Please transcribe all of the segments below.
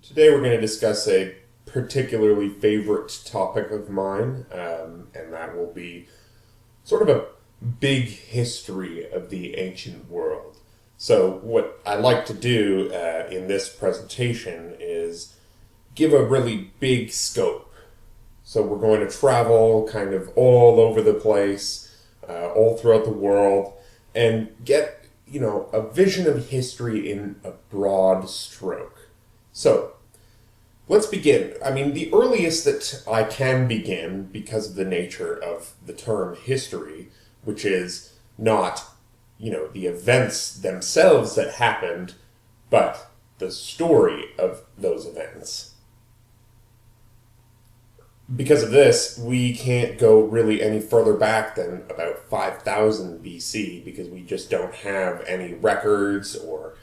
Today we're going to discuss a particularly favorite topic of mine, and that will be sort of a big history of the ancient world. So what I like to do in this presentation is give a really big scope. So we're going to travel kind of all over the place, all throughout the world, and get, a vision of history in a broad stroke. So let's begin. The earliest that I can begin, because of the nature of the term history, which is not, the events themselves that happened, but the story of those events. Because of this, we can't go really any further back than about 5000 BC, because we just don't have any records or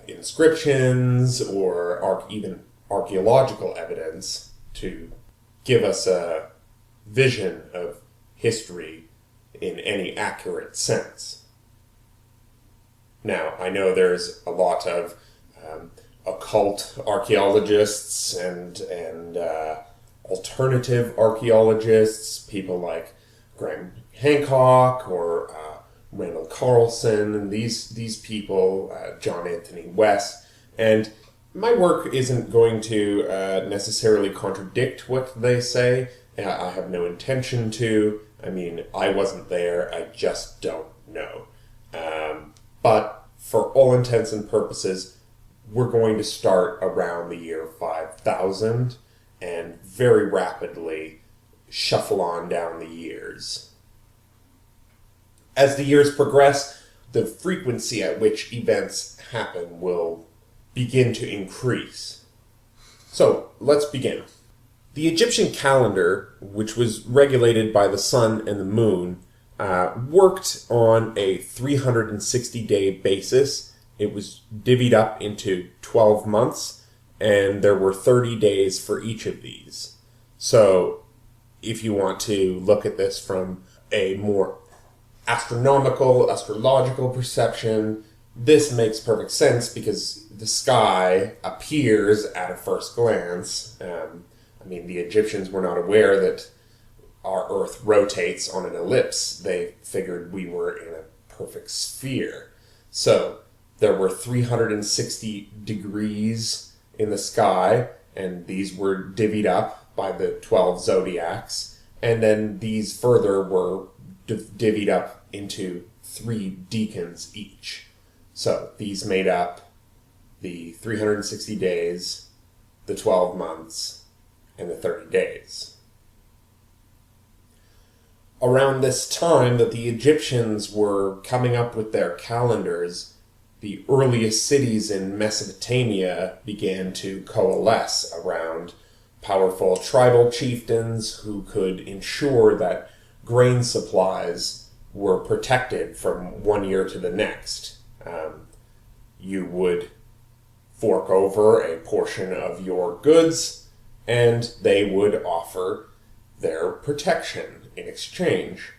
inscriptions or even archaeological evidence to give us a vision of history in any accurate sense. Now, I know there's a lot of occult archaeologists and alternative archaeologists, people like Graham Hancock or Randall Carlson, and these people, John Anthony West, and my work isn't going to necessarily contradict what they say. I have no intention to. I wasn't there. I just don't know. But for all intents and purposes, we're going to start around the year 5000 and very rapidly shuffle on down the years. As the years progress, the frequency at which events happen will begin to increase. So, let's begin. The Egyptian calendar, which was regulated by the sun and the moon, worked on a 360-day basis. It was divvied up into 12 months, and there were 30 days for each of these. So, if you want to look at this from a more astrological perception, this makes perfect sense because the sky appears at a first glance. The Egyptians were not aware that our Earth rotates on an ellipse. They figured we were in a perfect sphere. So there were 360 degrees in the sky, and these were divvied up by the 12 zodiacs, and then these further were divvied up into 3 decans each. So these made up the 360 days, the 12 months, and the 30 days. Around this time that the Egyptians were coming up with their calendars, the earliest cities in Mesopotamia began to coalesce around powerful tribal chieftains who could ensure that grain supplies were protected from one year to the next. You would fork over a portion of your goods, and they would offer their protection in exchange,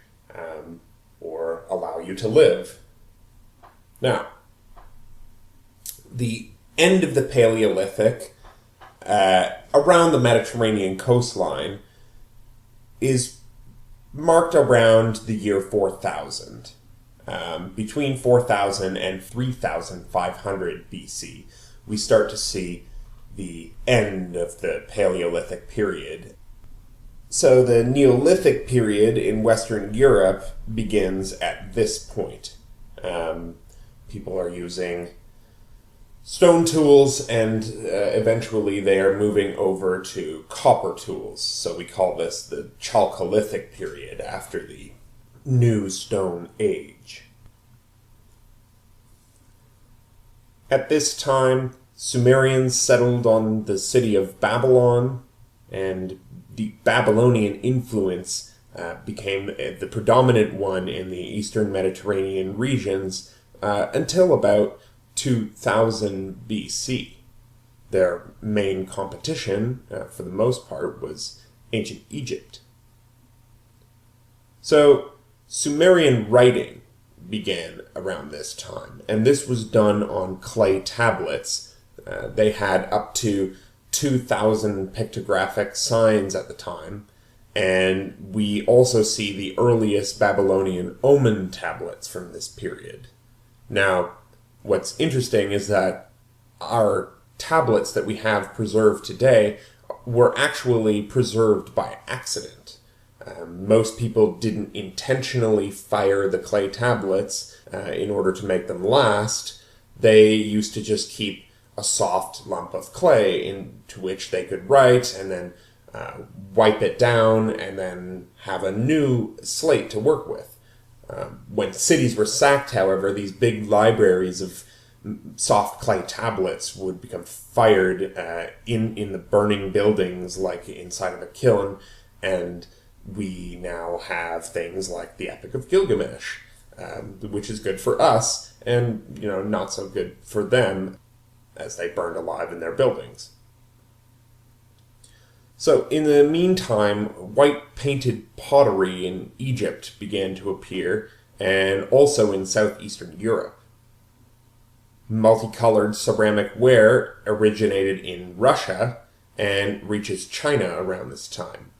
or allow you to live. Now, the end of the Paleolithic, around the Mediterranean coastline, is marked around the year 4000. Between 4000 and 3500 BC, we start to see the end of the Paleolithic period. So the Neolithic period in Western Europe begins at this point. People are using stone tools, and eventually they are moving over to copper tools. So we call this the Chalcolithic period, after the New Stone Age. At this time, Sumerians settled on the city of Babylon, and the Babylonian influence became the predominant one in the Eastern Mediterranean regions until about 2000 BC. Their main competition, for the most part, was ancient Egypt. So, Sumerian writing began around this time, and this was done on clay tablets. They had up to 2,000 pictographic signs at the time, and we also see the earliest Babylonian omen tablets from this period. Now, what's interesting is that our tablets that we have preserved today were actually preserved by accident. Most people didn't intentionally fire the clay tablets in order to make them last. They used to just keep a soft lump of clay into which they could write and then wipe it down and then have a new slate to work with. When cities were sacked, however, these big libraries of soft clay tablets would become fired in the burning buildings like inside of a kiln, and we now have things like the Epic of Gilgamesh, which is good for us and not so good for them as they burned alive in their buildings. So in the meantime, white painted pottery in Egypt began to appear, and also in southeastern Europe. Multicolored ceramic ware originated in Russia and reaches China around this time.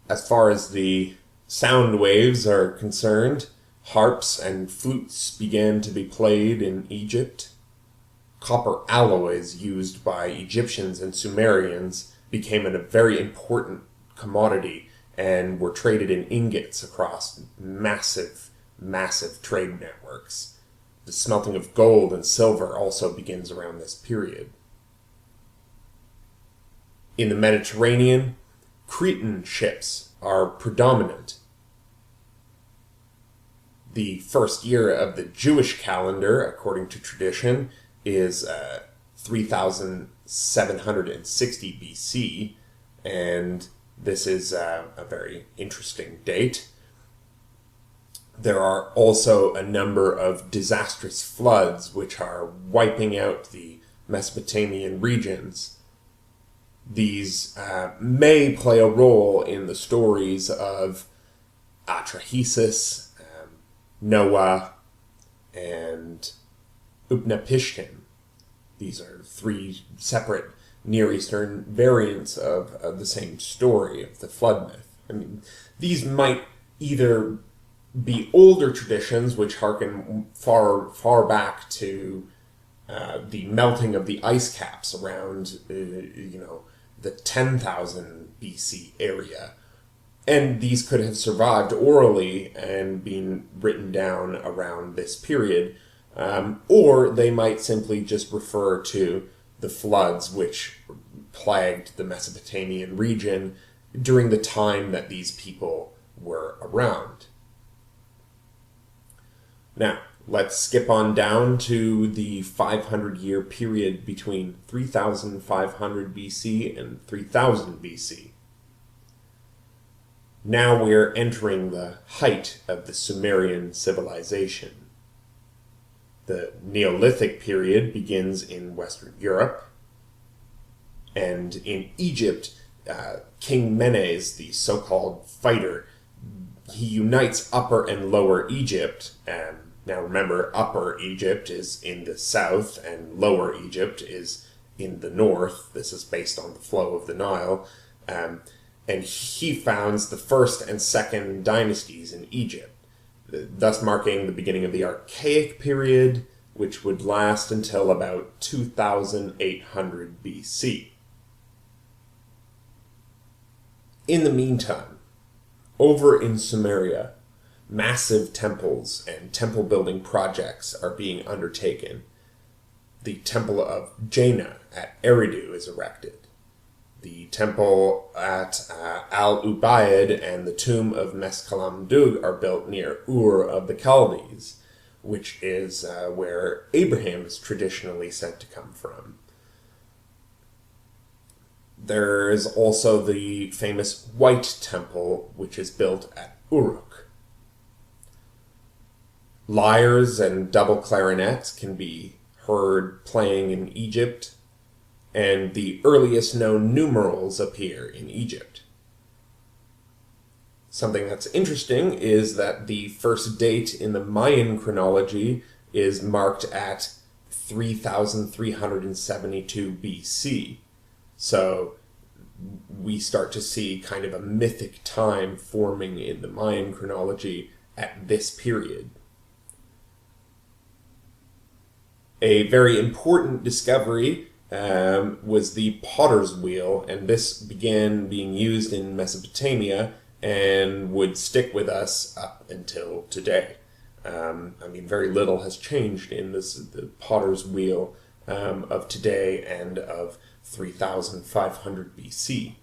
As far as the sound waves are concerned, harps and flutes began to be played in Egypt. Copper alloys used by Egyptians and Sumerians became a very important commodity and were traded in ingots across massive trade networks. The smelting of gold and silver also begins around this period. In the Mediterranean, Cretan ships are predominant. The first year of the Jewish calendar, according to tradition, is 3760 BC, and this is a very interesting date. There are also a number of disastrous floods which are wiping out the Mesopotamian regions. These may play a role in the stories of Atrahasis, Noah, and Utnapishtim. These are three separate Near Eastern variants of the same story of the flood myth. I mean, these might either be older traditions which harken far back to the melting of the ice caps around the 10,000 BC area, and these could have survived orally and been written down around this period, or they might simply just refer to the floods which plagued the Mesopotamian region during the time that these people were around. Now, let's skip on down to the 500-year period between 3500 BC and 3000 BC. Now we're entering the height of the Sumerian civilization. The Neolithic period begins in Western Europe, and in Egypt, King Menes, the so-called fighter, he unites Upper and Lower Egypt. Now remember, Upper Egypt is in the south and Lower Egypt is in the north. This is based on the flow of the Nile. And he founds the first and second dynasties in Egypt, thus marking the beginning of the Archaic period, which would last until about 2800 BC. In the meantime, over in Sumeria, massive temples and temple building projects are being undertaken. The Temple of Jaina at Eridu is erected. The temple at Al-Ubaid and the tomb of Meskelam-Dug are built near Ur of the Chaldees, which is where Abraham is traditionally said to come from. There is also the famous White Temple, which is built at Uruk. Lyres and double clarinets can be heard playing in Egypt, and the earliest known numerals appear in Egypt. Something that's interesting is that the first date in the Mayan chronology is marked at 3372 BC. So we start to see kind of a mythic time forming in the Mayan chronology at this period. A very important discovery was the potter's wheel, and this began being used in Mesopotamia and would stick with us up until today. Very little has changed in the potter's wheel of today and of 3500 BC.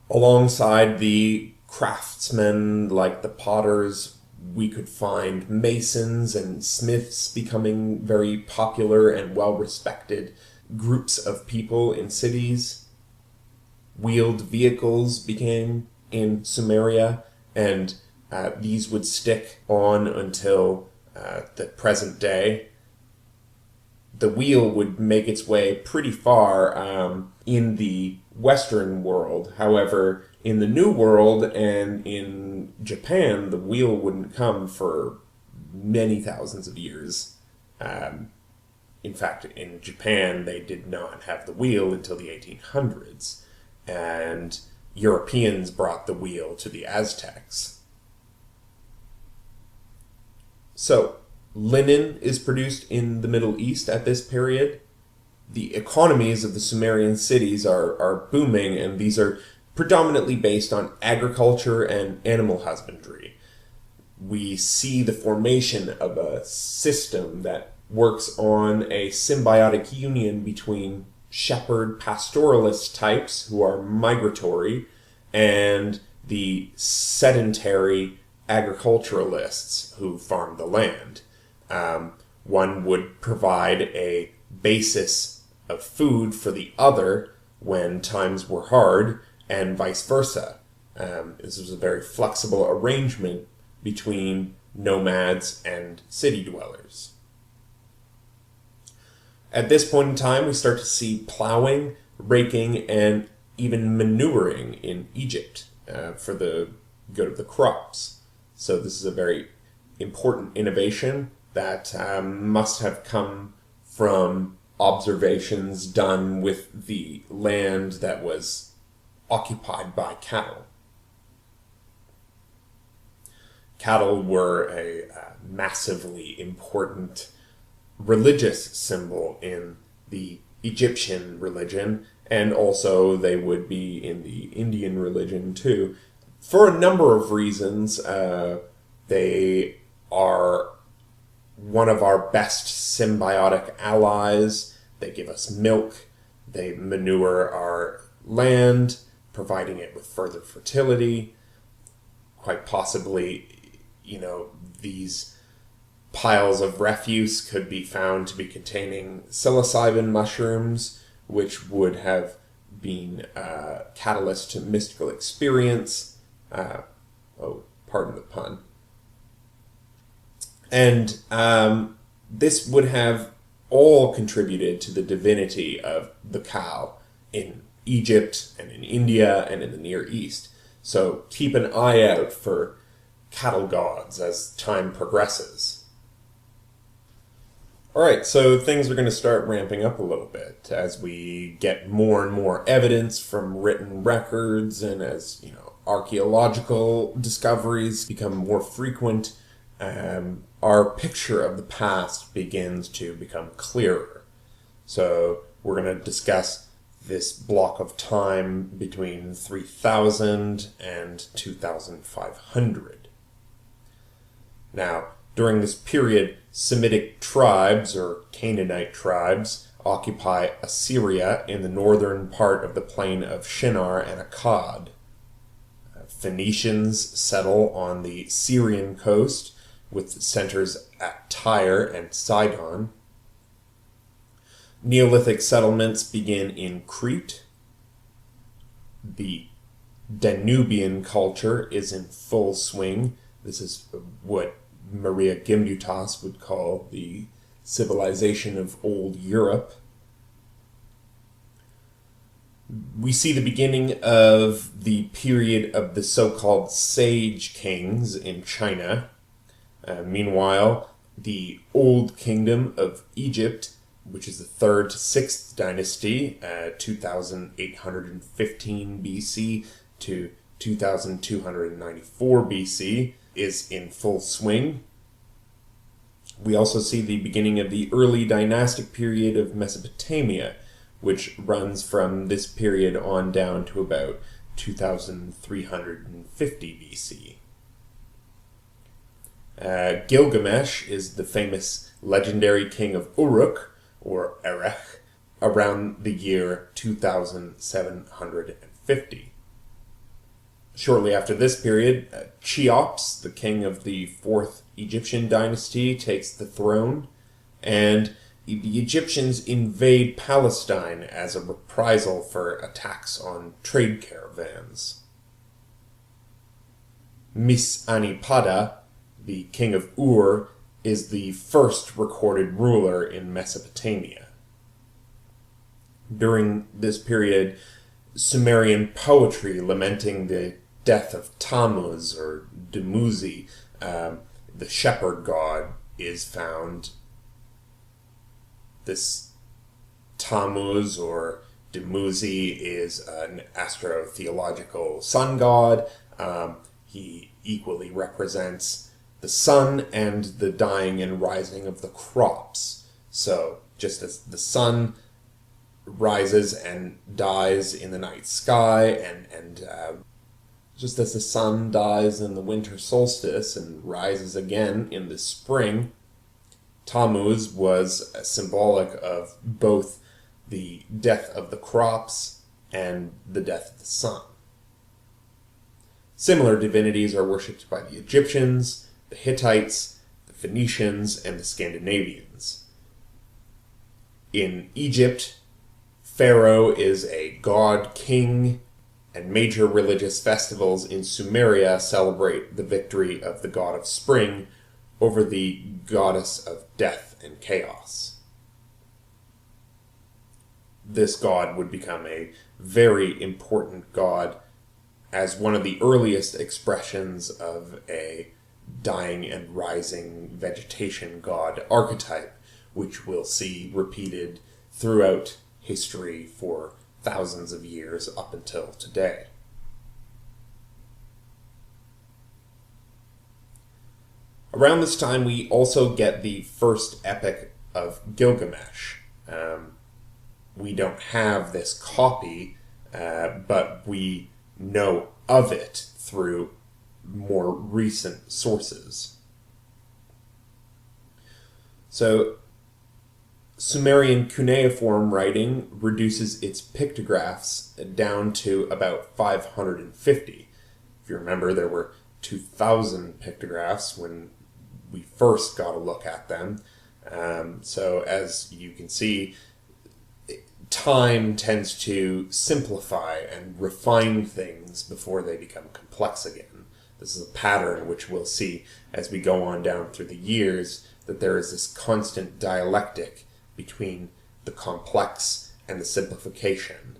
Alongside the craftsmen like the potters, we could find masons and smiths becoming very popular and well-respected groups of people in cities. Wheeled vehicles became in Sumeria, and these would stick on until the present day. The wheel would make its way pretty far in the Western world. However, in the New World and in Japan, the wheel wouldn't come for many thousands of years. In fact, in Japan, they did not have the wheel until the 1800s, and Europeans brought the wheel to the Aztecs. So, linen is produced in the Middle East at this period. The economies of the Sumerian cities are booming, and these are predominantly based on agriculture and animal husbandry. We see the formation of a system that works on a symbiotic union between shepherd pastoralist types who are migratory and the sedentary agriculturalists who farm the land. One would provide a basis of food for the other when times were hard, and vice versa. This was a very flexible arrangement between nomads and city dwellers. At this point in time, we start to see plowing, raking, and even manuring in Egypt for the good of the crops. So this is a very important innovation that must have come from observations done with the land that was occupied by cattle. Cattle were a massively important religious symbol in the Egyptian religion, and also they would be in the Indian religion too. For a number of reasons, they are one of our best symbiotic allies. They give us milk, they manure our land, providing it with further fertility. Quite possibly, these piles of refuse could be found to be containing psilocybin mushrooms, which would have been a catalyst to mystical experience. Pardon the pun. And this would have all contributed to the divinity of the cow in Egypt and in India and in the Near East. So keep an eye out for cattle gods as time progresses. Alright, so things are going to start ramping up a little bit as we get more and more evidence from written records, and as archaeological discoveries become more frequent, our picture of the past begins to become clearer. So we're going to discuss this block of time between 3000 and 2500. Now, during this period, Semitic tribes, or Canaanite tribes, occupy Assyria in the northern part of the plain of Shinar and Akkad. Phoenicians settle on the Syrian coast, with centers at Tyre and Sidon. Neolithic settlements begin in Crete. The Danubian culture is in full swing. This is what Maria Gimbutas would call the civilization of old Europe. We see the beginning of the period of the so-called Sage Kings in China. Meanwhile, the Old Kingdom of Egypt, which is the 3rd to 6th dynasty, 2815 BC to 2294 BC, is in full swing. We also see the beginning of the early dynastic period of Mesopotamia, which runs from this period on down to about 2350 BC. Gilgamesh is the famous legendary king of Uruk, or Erech, around the year 2750. Shortly after this period, Cheops, the king of the 4th Egyptian dynasty, takes the throne, and the Egyptians invade Palestine as a reprisal for attacks on trade caravans. Mis-Anipada, the king of Ur, is the first recorded ruler in Mesopotamia. During this period, Sumerian poetry lamenting the death of Tammuz, or Dumuzi, the shepherd god, is found. This Tammuz, or Dumuzi, is an astrotheological sun god. He equally represents the sun and the dying and rising of the crops. So, just as the sun rises and dies in the night sky, and just as the sun dies in the winter solstice and rises again in the spring, Tammuz was symbolic of both the death of the crops and the death of the sun. Similar divinities are worshipped by the Egyptians, the Hittites, the Phoenicians, and the Scandinavians. In Egypt, Pharaoh is a god-king, and major religious festivals in Sumeria celebrate the victory of the god of spring over the goddess of death and chaos. This god would become a very important god as one of the earliest expressions of a dying and rising vegetation god archetype, which we'll see repeated throughout history for thousands of years up until today. Around this time, we also get the first epic of Gilgamesh. We don't have this copy, but we know of it through more recent sources. So, Sumerian cuneiform writing reduces its pictographs down to about 550. If you remember, there were 2,000 pictographs when we first got a look at them. So as you can see, time tends to simplify and refine things before they become complex again. This is a pattern which we'll see as we go on down through the years, that there is this constant dialectic between the complex and the simplification,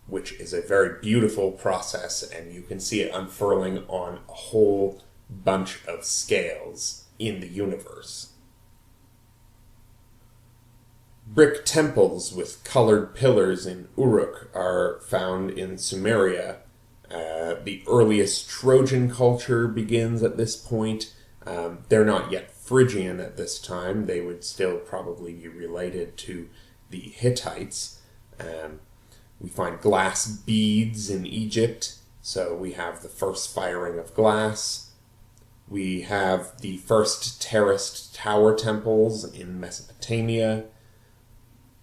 which is a very beautiful process, and you can see it unfurling on a whole bunch of scales in the universe. Brick temples with colored pillars in Uruk are found in Sumeria. The earliest Trojan culture begins at this point. They're not yet Phrygian at this time. They would still probably be related to the Hittites. We find glass beads in Egypt, so we have the first firing of glass. We have the first terraced tower temples in Mesopotamia.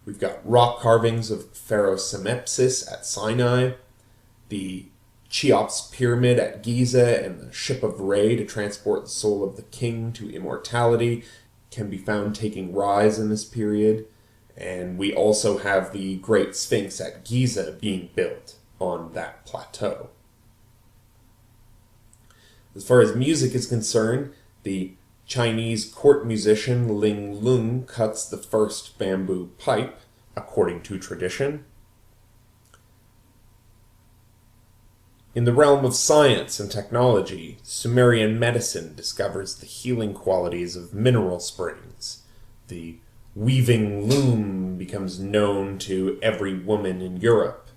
We've got rock carvings of Pharaoh Semempsis at Sinai, the Cheops pyramid at Giza, and the ship of Re to transport the soul of the king to immortality can be found taking rise in this period. And we also have the Great Sphinx at Giza being built on that plateau. As far as music is concerned, the Chinese court musician Ling Lung cuts the first bamboo pipe, according to tradition. In the realm of science and technology, Sumerian medicine discovers the healing qualities of mineral springs. The weaving loom becomes known to every woman in Europe.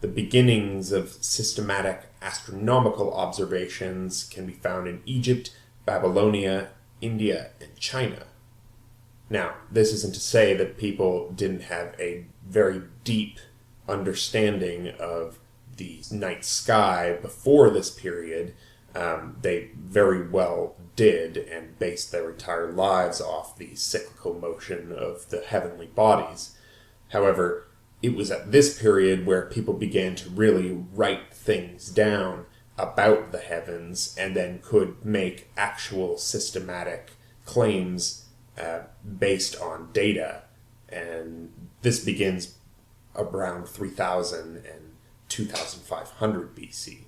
The beginnings of systematic astronomical observations can be found in Egypt, Babylonia, India, and China. Now, this isn't to say that people didn't have a very deep understanding of the night sky before this period. They very well did, and based their entire lives off the cyclical motion of the heavenly bodies. However, it was at this period where people began to really write things down about the heavens and then could make actual systematic claims based on data. And this begins around 3000 and 2500 BC.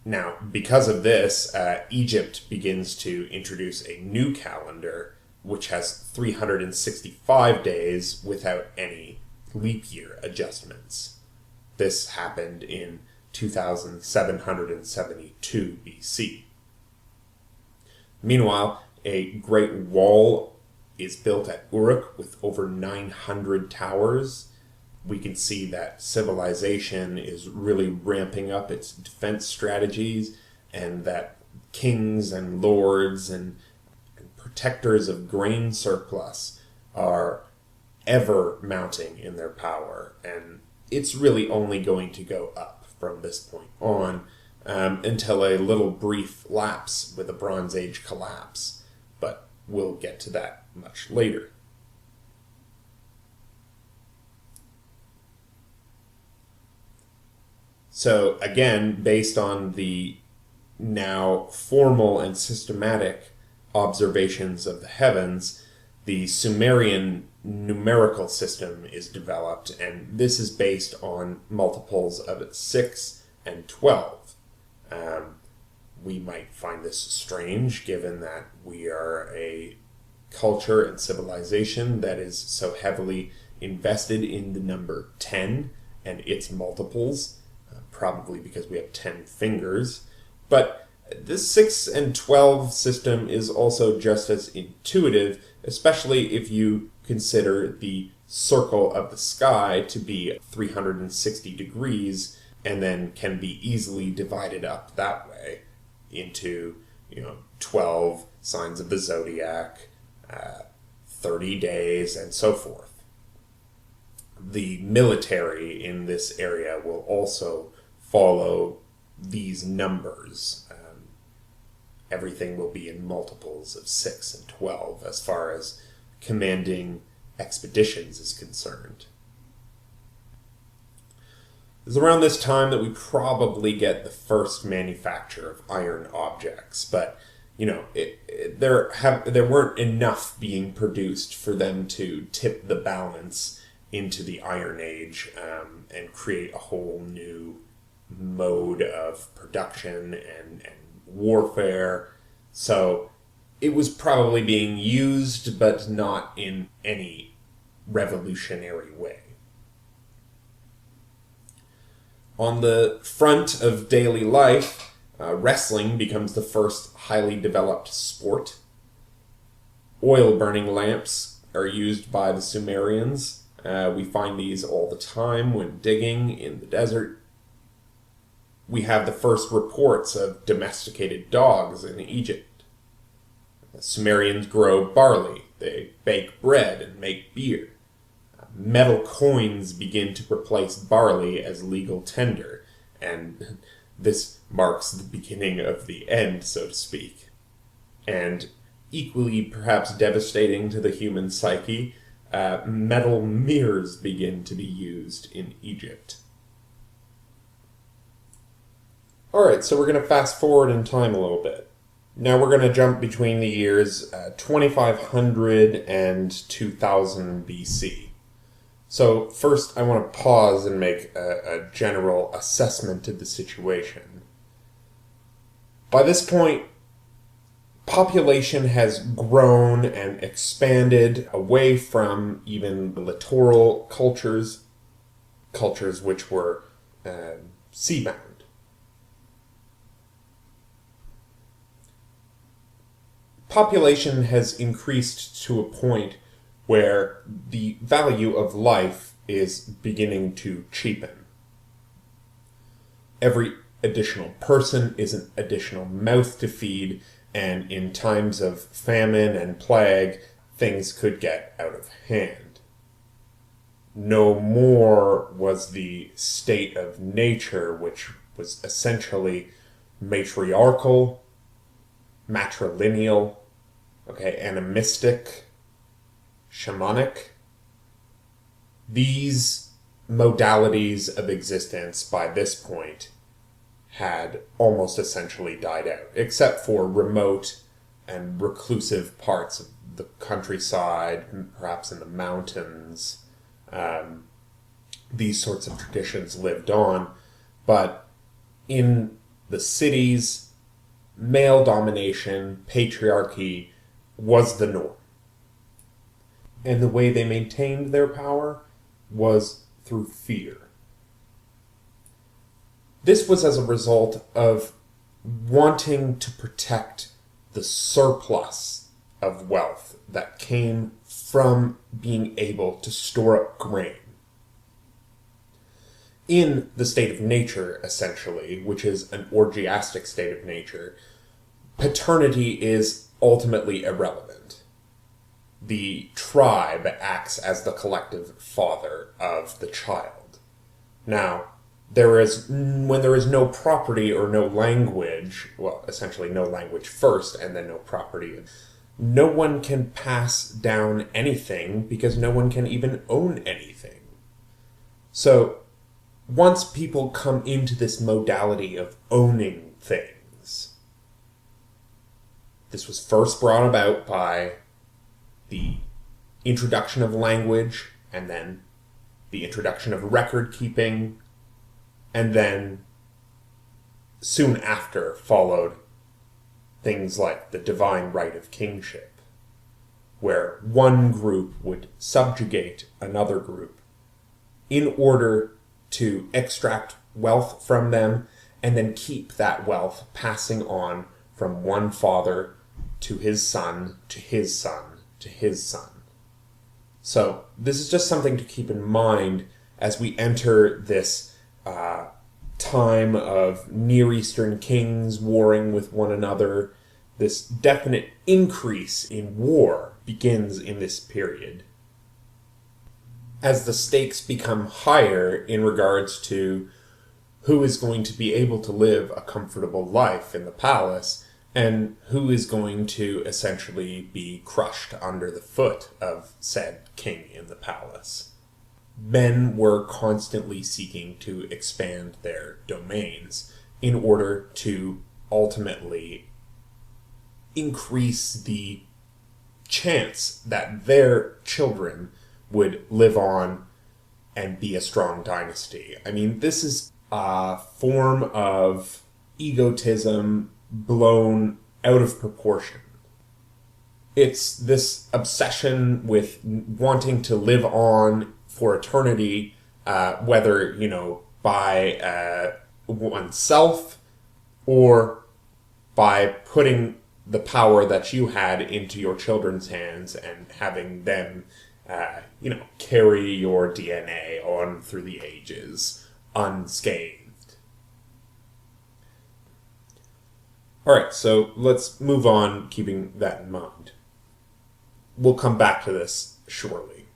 Now, because of this, Egypt begins to introduce a new calendar, which has 365 days without any leap year adjustments. This happened in 2772 BC. Meanwhile, a great wall is built at Uruk with over 900 towers. We can see that civilization is really ramping up its defense strategies, and that kings and lords and protectors of grain surplus are ever mounting in their power. And it's really only going to go up from this point on until a little brief lapse with a Bronze Age collapse. But we'll get to that much later. So again, based on the now formal and systematic observations of the heavens, the Sumerian numerical system is developed, and this is based on multiples of 6 and 12. We might find this strange, given that we are a culture and civilization that is so heavily invested in the number 10 and its multiples. Probably because we have 10 fingers. But this 6 and 12 system is also just as intuitive, especially if you consider the circle of the sky to be 360 degrees, and then can be easily divided up that way into 12 signs of the zodiac, 30 days, and so forth. The military in this area will also follow these numbers. Everything will be in multiples of 6 and 12 as far as commanding expeditions is concerned. It's around this time that we probably get the first manufacture of iron objects, but there weren't enough being produced for them to tip the balance into the Iron Age and create a whole new mode of production and warfare. So it was probably being used, but not in any revolutionary way. On the front of daily life, wrestling becomes the first highly developed sport. Oil-burning lamps are used by the Sumerians. We find these all the time when digging in the desert. We have the first reports of domesticated dogs in Egypt. The Sumerians grow barley. They bake bread and make beer. Metal coins begin to replace barley as legal tender, and this marks the beginning of the end, so to speak. And equally perhaps devastating to the human psyche, metal mirrors begin to be used in Egypt. Alright, so we're going to fast forward in time a little bit. Now we're going to jump between the years 2500 and 2000 BC. So first I want to pause and make a general assessment of the situation. By this point, population has grown and expanded away from even the littoral cultures which were seabound. Population has increased to a point where the value of life is beginning to cheapen. Every additional person is an additional mouth to feed, and in times of famine and plague, things could get out of hand. No more was the state of nature, which was essentially matriarchal, matrilineal, animistic, shamanic. These modalities of existence by this point had almost essentially died out, except for remote and reclusive parts of the countryside, perhaps in the mountains. These sorts of traditions lived on, but in the cities, male domination, patriarchy was the norm. And the way they maintained their power was through fear. This was as a result of wanting to protect the surplus of wealth that came from being able to store up grain. In the state of nature, essentially, which is an orgiastic state of nature, paternity is ultimately irrelevant. The tribe acts as the collective father of the child. Now, when there is no property or no language, well, essentially no language first and then no property, no one can pass down anything because no one can even own anything. So, once people come into this modality of owning things, this was first brought about by the introduction of language, and then the introduction of record keeping, and then soon after followed things like the divine right of kingship, where one group would subjugate another group in order to extract wealth from them and then keep that wealth, passing on from one father to his son, to his son, to his son. So this is just something to keep in mind as we enter this time of Near Eastern kings warring with one another. This definite increase in war begins in this period. As the stakes become higher in regards to who is going to be able to live a comfortable life in the palace, and who is going to essentially be crushed under the foot of said king in the palace. Men were constantly seeking to expand their domains in order to ultimately increase the chance that their children would live on and be a strong dynasty. I mean, this is a form of egotism blown out of proportion. It's this obsession with wanting to live on for eternity, whether, by oneself or by putting the power that you had into your children's hands and having them, carry your DNA on through the ages unscathed. Alright, so let's move on, keeping that in mind. We'll come back to this shortly.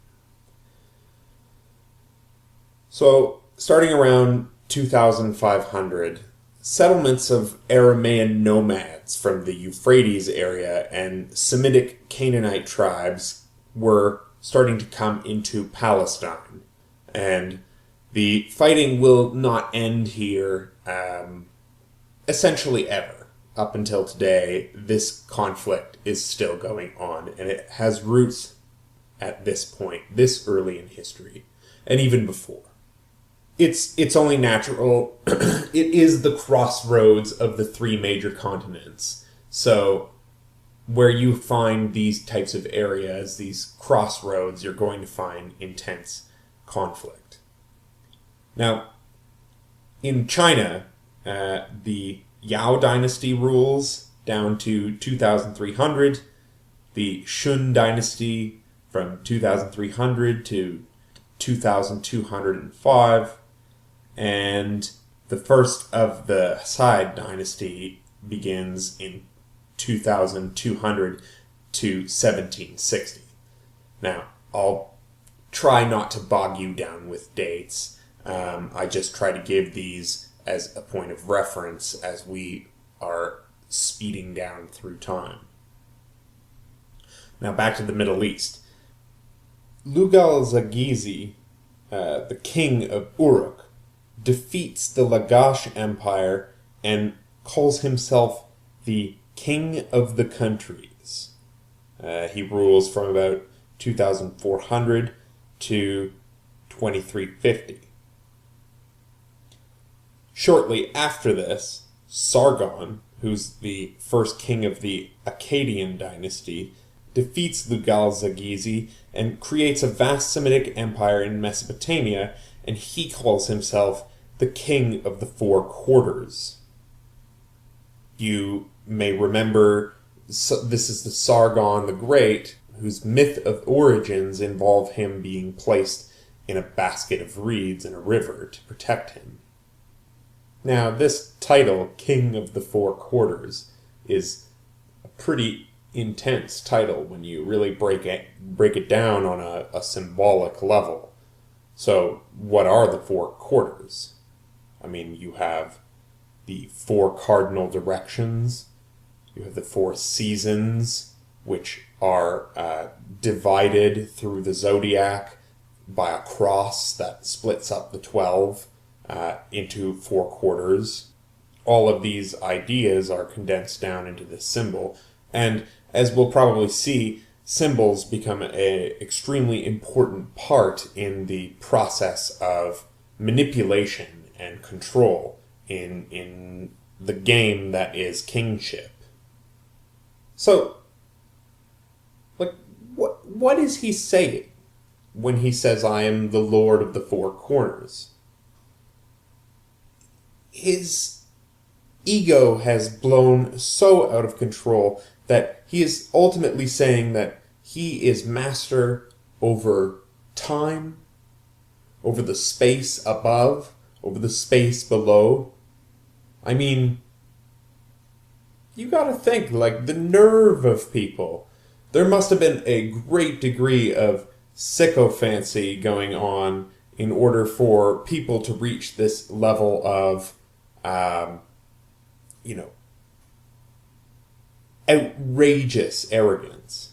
So, starting around 2500, settlements of Aramaean nomads from the Euphrates area and Semitic Canaanite tribes were starting to come into Palestine. And the fighting will not end here, essentially ever. Up until today, this conflict is still going on, and it has roots at this point, this early in history, and even before. It's only natural. It is the crossroads of the three major continents. So where you find these types of areas, these crossroads, you're going to find intense conflict. Now, In China, the Yao dynasty rules down to 2300, the Shun dynasty from 2300 to 2205, and the first of the Hassid dynasty begins in 2200 to 1760. Now, I'll try not to bog you down with dates. I just try to give these as a point of reference as we are speeding down through time. Now back to the Middle East. Lugal-Zagizi, the king of Uruk, defeats the Lagash Empire and calls himself the King of the Countries. He rules from about 2400 to 2350. Shortly after this, Sargon, who's the first king of the Akkadian dynasty, defeats Lugal-Zagizi and creates a vast Semitic empire in Mesopotamia, and he calls himself the King of the Four Quarters. You may remember this is the Sargon the Great, whose myth of origins involve him being placed in a basket of reeds in a river to protect him. Now, this title, King of the Four Quarters, is a pretty intense title when you really break it down on a symbolic level. So, what are the four quarters? I mean, you have the four cardinal directions, you have the four seasons, which are divided through the zodiac by a cross that splits up the 12 into four quarters. All of these ideas are condensed down into this symbol, and as we'll probably see, symbols become an extremely important part in the process of manipulation and control in the game that is kingship. So, what is he saying when he says, I am the Lord of the Four Corners? His ego has blown so out of control that he is ultimately saying that he is master over time, over the space above, over the space below. I mean, you gotta think, like, the nerve of people. There must have been a great degree of sycophancy going on in order for people to reach this level of, outrageous arrogance.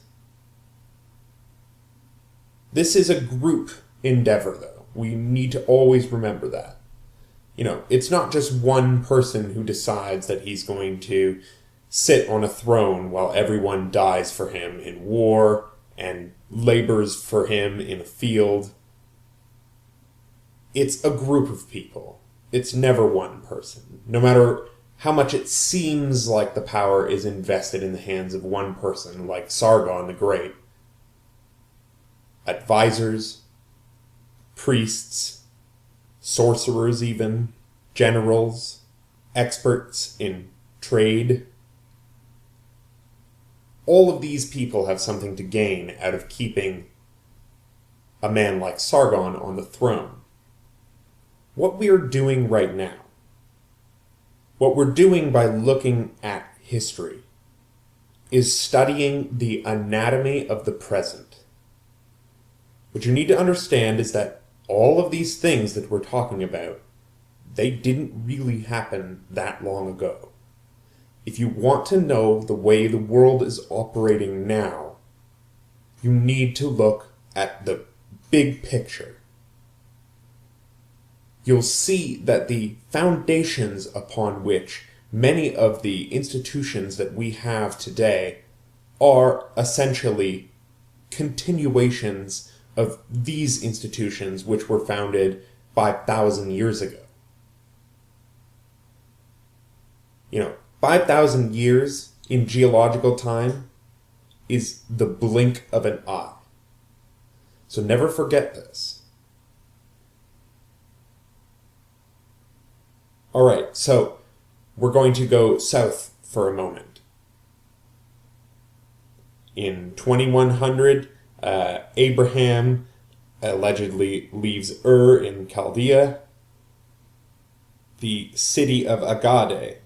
This is a group endeavor, though. We need to always remember that. It's not just one person who decides that he's going to sit on a throne while everyone dies for him in war and labors for him in a field. It's a group of people. It's never one person. No matter how much it seems like the power is invested in the hands of one person, like Sargon the Great. Advisors, priests, sorcerers even, generals, experts in trade. All of these people have something to gain out of keeping a man like Sargon on the throne. What we are doing right now, what we're doing by looking at history, is studying the anatomy of the present. What you need to understand is that all of these things that we're talking about, they didn't really happen that long ago. If you want to know the way the world is operating now, you need to look at the big picture. You'll see that the foundations upon which many of the institutions that we have today are essentially continuations of these institutions which were founded 5,000 years ago. 5,000 years in geological time is the blink of an eye. So never forget this. so we're going to go south for a moment. In 2100, Abraham allegedly leaves Ur in Chaldea. The city of Agade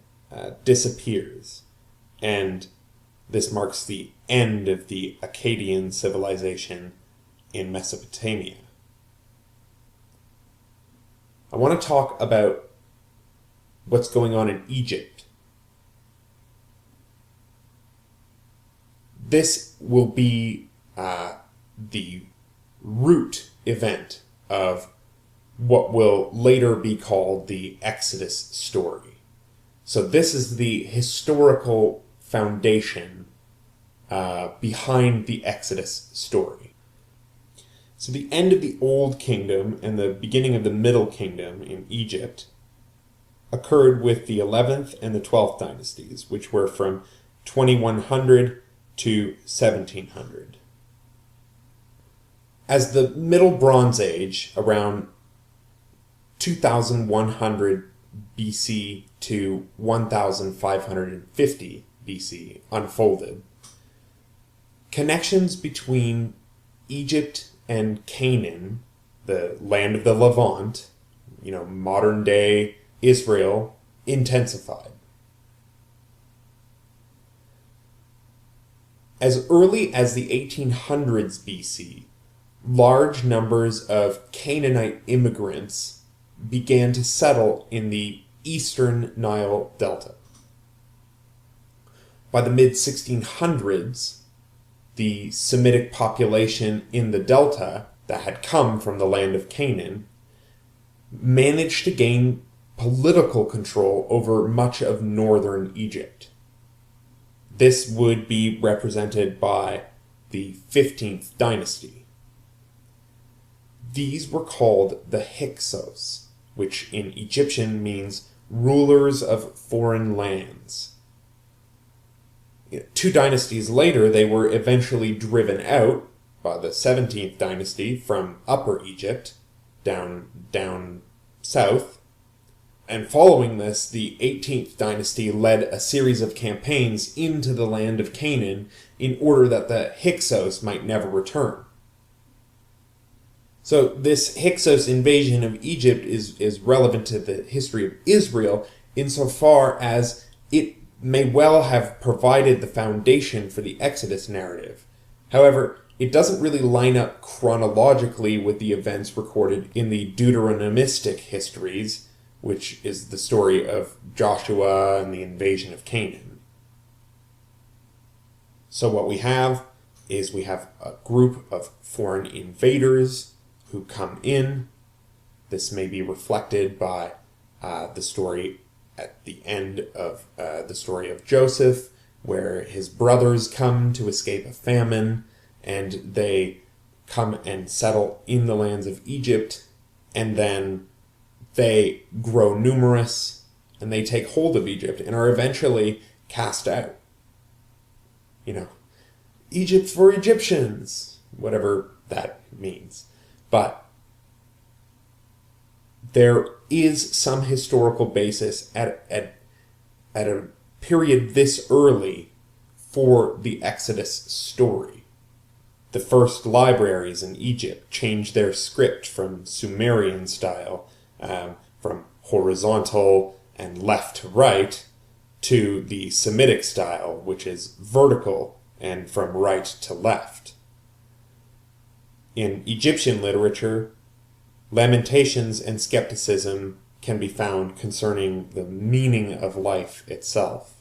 disappears, and this marks the end of the Akkadian civilization in Mesopotamia. I want to talk about what's going on in Egypt. This will be the root event of what will later be called the Exodus story. So this is the historical foundation behind the Exodus story. So the end of the Old Kingdom and the beginning of the Middle Kingdom in Egypt occurred with the 11th and the 12th dynasties, which were from 2100 to 1700. As the Middle Bronze Age, around 2100 BC to 1550 BC, unfolded, connections between Egypt and Canaan, the land of the Levant, modern-day Israel, intensified. As early as the 1800s BC, large numbers of Canaanite immigrants began to settle in the eastern Nile Delta. By the mid-1600s, the Semitic population in the Delta that had come from the land of Canaan managed to gain political control over much of northern Egypt. This would be represented by the 15th dynasty. These were called the Hyksos, which in Egyptian means rulers of foreign lands. 2 dynasties later, they were eventually driven out by the 17th dynasty from Upper Egypt, down south. And following this, the 18th dynasty led a series of campaigns into the land of Canaan in order that the Hyksos might never return. So this Hyksos invasion of Egypt is relevant to the history of Israel insofar as it may well have provided the foundation for the Exodus narrative. However, it doesn't really line up chronologically with the events recorded in the Deuteronomistic histories, which is the story of Joshua and the invasion of Canaan. So what we have is a group of foreign invaders who come in. This may be reflected by the story at the end of the story of Joseph, where his brothers come to escape a famine, and they come and settle in the lands of Egypt, and then they grow numerous, and they take hold of Egypt, and are eventually cast out. Egypt for Egyptians, whatever that means. But there is some historical basis at a period this early for the Exodus story. The first libraries in Egypt changed their script from Sumerian style, from horizontal and left to right, to the Semitic style, which is vertical and from right to left. In Egyptian literature, lamentations and skepticism can be found concerning the meaning of life itself.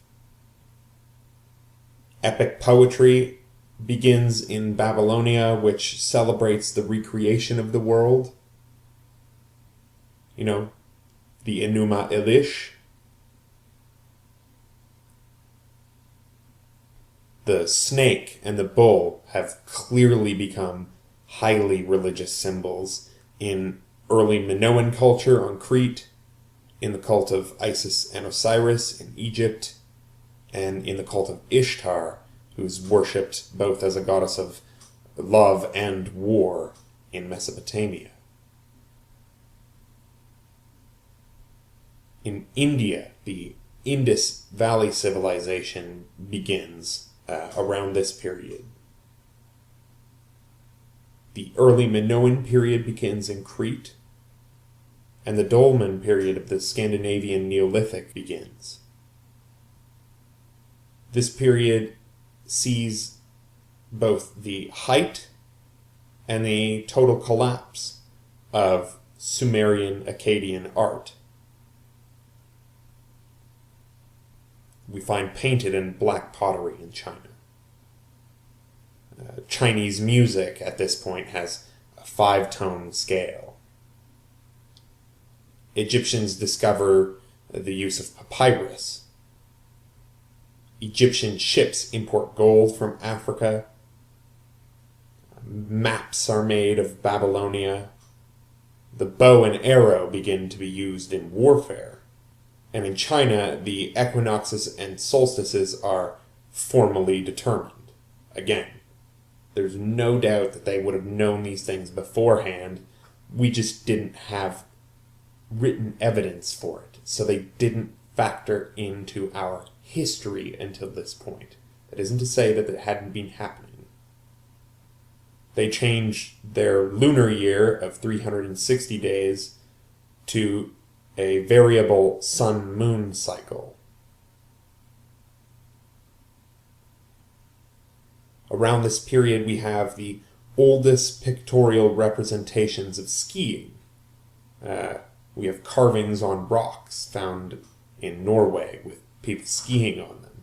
Epic poetry begins in Babylonia, which celebrates the recreation of the world. The Enuma Elish. The snake and the bull have clearly become highly religious symbols in early Minoan culture on Crete, in the cult of Isis and Osiris in Egypt, and in the cult of Ishtar, who's worshipped both as a goddess of love and war in Mesopotamia. In India, the Indus Valley Civilization begins around this period. The early Minoan period begins in Crete, and the Dolmen period of the Scandinavian Neolithic begins. This period sees both the height and the total collapse of Sumerian Akkadian art. We find painted and black pottery in China. Chinese music at this point has a 5-tone scale. Egyptians discover the use of papyrus. Egyptian ships import gold from Africa. Maps are made of Babylonia. The bow and arrow begin to be used in warfare. And in China, the equinoxes and solstices are formally determined. Again, there's no doubt that they would have known these things beforehand. We just didn't have written evidence for it. So they didn't factor into our history until this point. That isn't to say that it hadn't been happening. They changed their lunar year of 360 days to a variable sun-moon cycle. Around this period, we have the oldest pictorial representations of skiing. We have carvings on rocks found in Norway with people skiing on them.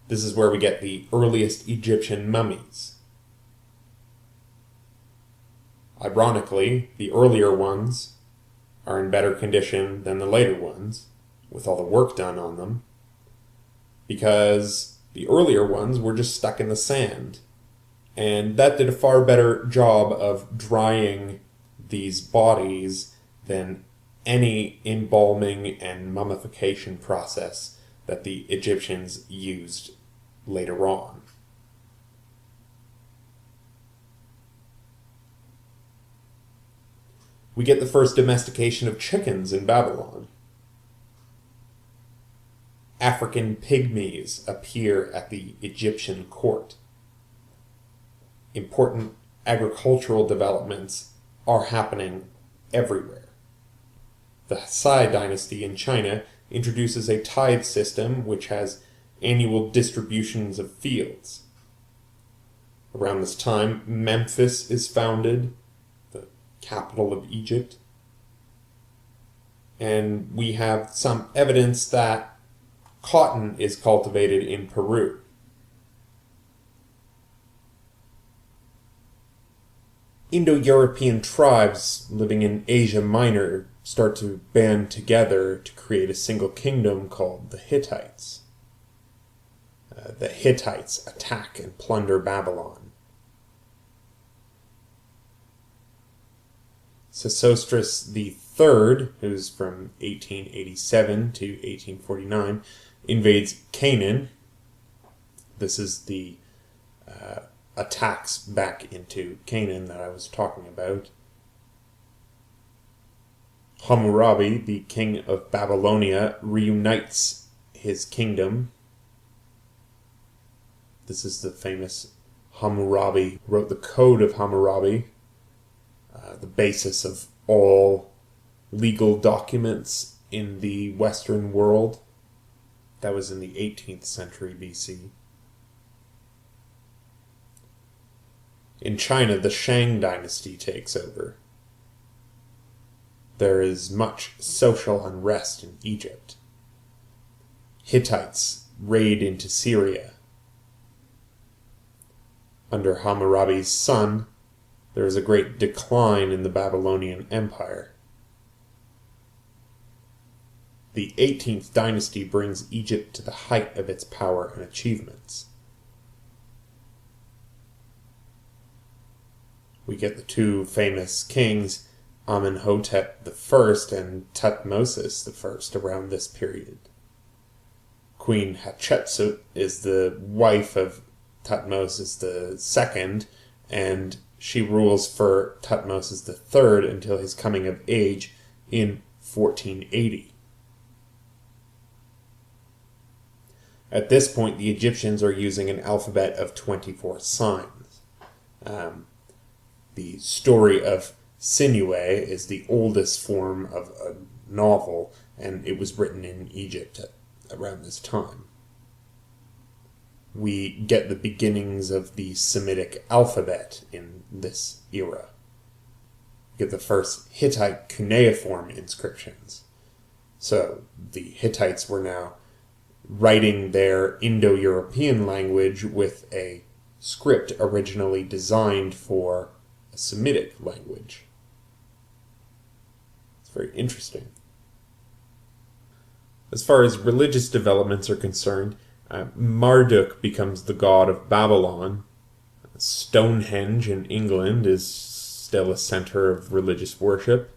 This is where we get the earliest Egyptian mummies. Ironically, the earlier ones are in better condition than the later ones, with all the work done on them, because the earlier ones were just stuck in the sand, and that did a far better job of drying these bodies than any embalming and mummification process that the Egyptians used later on. We get the first domestication of chickens in Babylon. African pygmies appear at the Egyptian court. Important agricultural developments are happening everywhere. The Hsia dynasty in China introduces a tithe system which has annual distributions of fields. Around this time, Memphis is founded, the capital of Egypt, and we have some evidence that cotton is cultivated in Peru. Indo-European tribes living in Asia Minor start to band together to create a single kingdom called the Hittites. The Hittites attack and plunder Babylon. Sesostris III, who's from 1887 to 1849, invades Canaan. This is the attacks back into Canaan that I was talking about. Hammurabi, the king of Babylonia, reunites his kingdom. This is the famous Hammurabi, wrote the Code of Hammurabi, the basis of all legal documents in the Western world. That was in the 18th century BC. In China, the Shang dynasty takes over. There is much social unrest in Egypt. Hittites raid into Syria. Under Hammurabi's son, there is a great decline in the Babylonian Empire. The 18th dynasty brings Egypt to the height of its power and achievements. We get the two famous kings, Amenhotep I and Thutmose I, around this period. Queen Hatshepsut is the wife of Thutmose II, and she rules for Thutmose III until his coming of age in 1480. At this point, the Egyptians are using an alphabet of 24 signs. The story of Sinuhe is the oldest form of a novel, and it was written in Egypt around this time. We get the beginnings of the Semitic alphabet in this era. We get the first Hittite cuneiform inscriptions. So the Hittites were now writing their Indo-European language with a script originally designed for a Semitic language. It's very interesting. As far as religious developments are concerned, Marduk becomes the god of Babylon. Stonehenge in England is still a center of religious worship.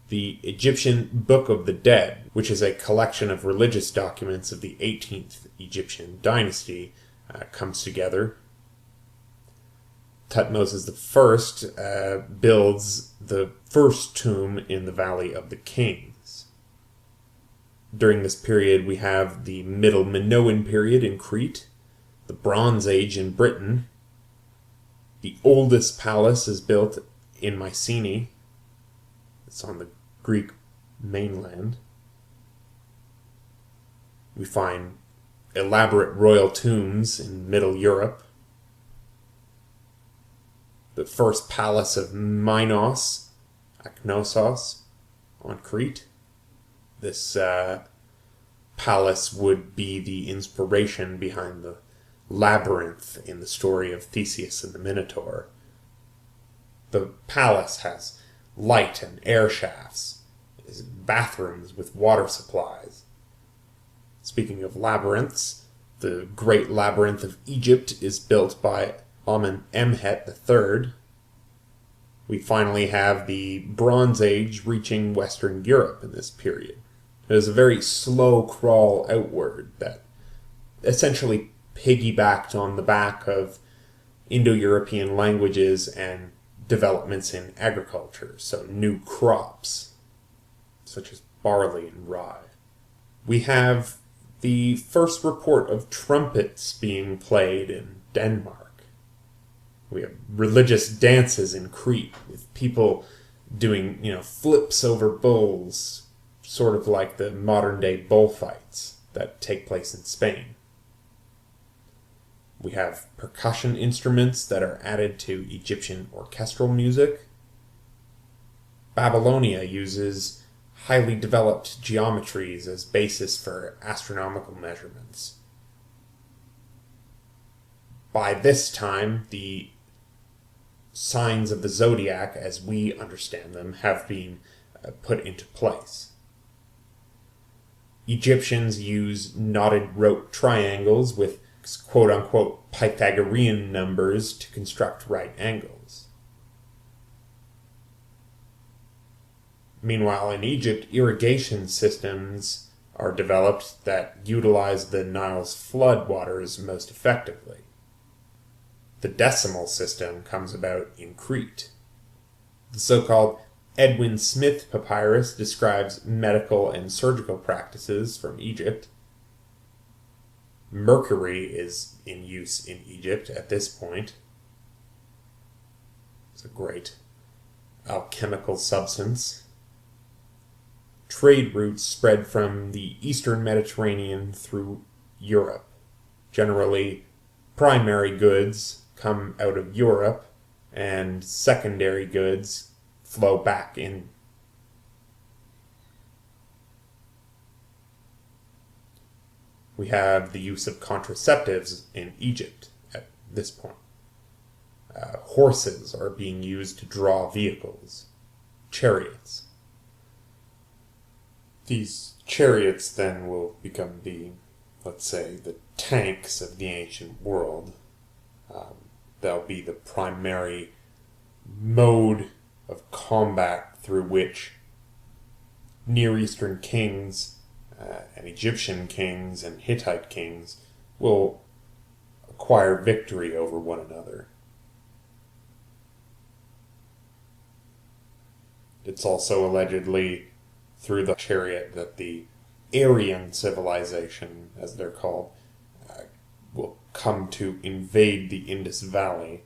The Egyptian Book of the Dead, which is a collection of religious documents of the 18th Egyptian dynasty, comes together. Thutmose I builds the first tomb in the Valley of the Kings. During this period, we have the Middle Minoan period in Crete, the Bronze Age in Britain. The oldest palace is built in Mycenae. It's on the Greek mainland. We find elaborate royal tombs in Middle Europe. The first palace of Minos, Aknossos, on Crete. This palace would be the inspiration behind the labyrinth in the story of Theseus and the Minotaur. The palace has light and air shafts, bathrooms with water supplies. Speaking of labyrinths, the Great Labyrinth of Egypt is built by Amenemhet III. We finally have the Bronze Age reaching Western Europe in this period. It is a very slow crawl outward that essentially piggybacked on the back of Indo-European languages and developments in agriculture, so new crops, such as barley and rye. We have the first report of trumpets being played in Denmark. We have religious dances in Crete, with people doing, flips over bulls, sort of like the modern-day bullfights that take place in Spain. We have percussion instruments that are added to Egyptian orchestral music. Babylonia uses highly developed geometries as basis for astronomical measurements. By this time, the signs of the zodiac, as we understand them, have been put into place. Egyptians use knotted rope triangles with quote-unquote Pythagorean numbers to construct right angles. Meanwhile, in Egypt, irrigation systems are developed that utilize the Nile's floodwaters most effectively. The decimal system comes about in Crete. The so-called Edwin Smith papyrus describes medical and surgical practices from Egypt. Mercury is in use in Egypt at this point. It's a great alchemical substance. Trade routes spread from the eastern Mediterranean through Europe. Generally, primary goods come out of Europe, and secondary goods flow back in. We have the use of contraceptives in Egypt at this point. Horses are being used to draw vehicles, chariots. These chariots then will become the tanks of the ancient world. They'll be the primary mode of combat through which Near Eastern kings and Egyptian kings and Hittite kings will acquire victory over one another. it's also allegedly through the chariot that the Aryan civilization, as they're called, will come to invade the Indus Valley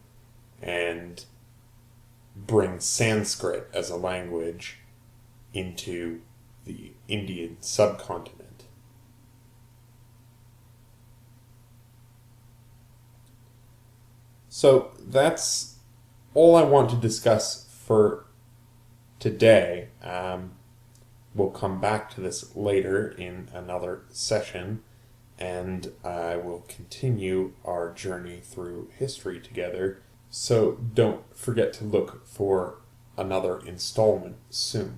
and bring Sanskrit as a language into the Indian subcontinent. So that's all I want to discuss for today. We'll come back to this later in another session, and I will continue our journey through history together. So don't forget to look for another installment soon.